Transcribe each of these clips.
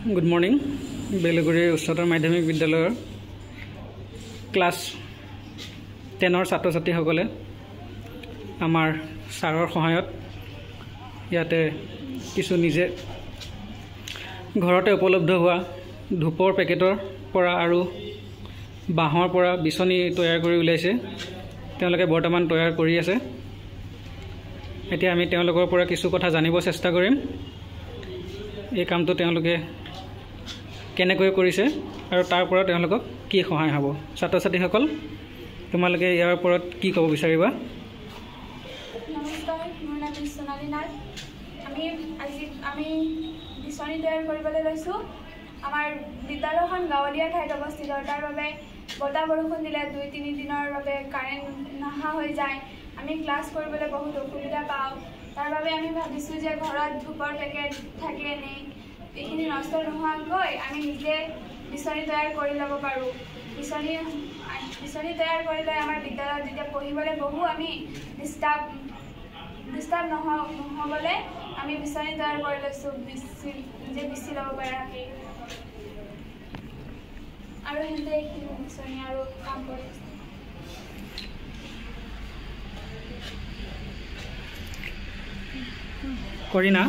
good morning बेलगुरी उच्चतर माध्यमिक विद्यालय क्लास 10 छात्र छात्री सकले आमार साৰৰ সহায়ত ইয়াতে কিছু নিজে ঘৰতে উপলব্ধ হোৱা ধূপৰ পেকেটৰ পৰা আৰু বাঁহৰ পৰা বিচনী তৈয়াৰ কৰি উলাইছে তেওঁলোকে বৰ্তমান তৈয়াৰ কৰি আছে এতিয়া আমি তেওঁলোকৰ পৰা কিছু কথা জানিব চেষ্টা কৰিম এই কামটো তেওঁলোকে কেনেকৈ কৰিছে আৰু তাৰ পৰা তেওঁলোকক কি সহায় হ'ব ছাত্ৰ ছাত্ৰীসকল তোমালোকে ইয়াৰ ওপৰত কি ক'ব বিচাৰিবা নমস্কাৰ মোৰ নাম সোণালী নাথ আমি বিচনী তৈয়াৰ কৰিবলৈ লৈছো আমাৰ বিদ্যালয়খন গাঁৱলীয়া ঠাইত অৱস্থিত তাৰ বাবে বতাহ বৰষুণ দিলে 2-3 দিনৰ বাবে কাৰেণ্ট নহা হৈ যায় আমি ক্লাছ কৰিবলৈ বহুত অসুবিধা পাওঁ তাৰ বাবে আমি ভাবিছো যে ঘৰত ধূপৰ পেকেট থাকে নেই এইখিনি নষ্ট নোহোৱাকৈ আমি নিজে বিচনী তৈয়াৰ কৰি ল'ব পাৰোঁ বিচনী তৈয়াৰ কৰিলে আমাৰ বিদ্যালয়ত যেতিয়া পঢ়িবলৈ বহু আমি ডিষ্টাৰ্ব নহ'বলৈ আমি বিচনী তৈয়াৰ কৰি লৈছোঁ নিজে বিচি ল'ব পৰাকৈ আৰু সেনেকৈ এইখিনি বিচনী আৰু কাম কৰি কৰিনা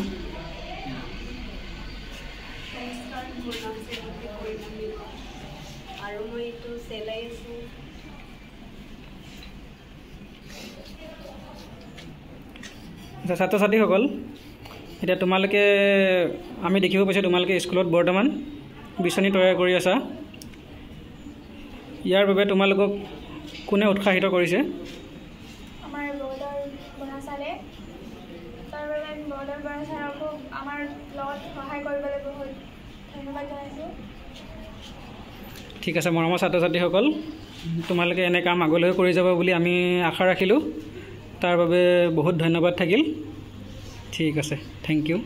আৰু মই এইটো চেলাই আছোঁ ছাত্ৰ ছাত্ৰীসকল এতিয়া তোমালোকে আমি দেখিব পাইছোঁ তোমালোকে স্কুলত বৰ্তমান বিচনী তৈয়াৰ কৰি আছা ইয়াৰ বাবে তোমালোকক কোনে উৎসাহিত কৰিছে আমাৰ বৰ্ডৰ বনাচালে তাৰ বাবে বৰ্ডৰ বনাচালকো আমাৰ লগত সহায় কৰিবলৈ বহুত ধন্যবাদ জনাইছোঁ ঠিক আছে মৰমৰ ছাত্ৰ ছাত্ৰীসকল তোমালোকে এনে কাম আগলৈ কৰি যাব বুলি আমি আশা ৰাখিলোঁ তাৰ বাবে বহুত ধন্যবাদ থাকিল ঠিক আছে থেংক ইউ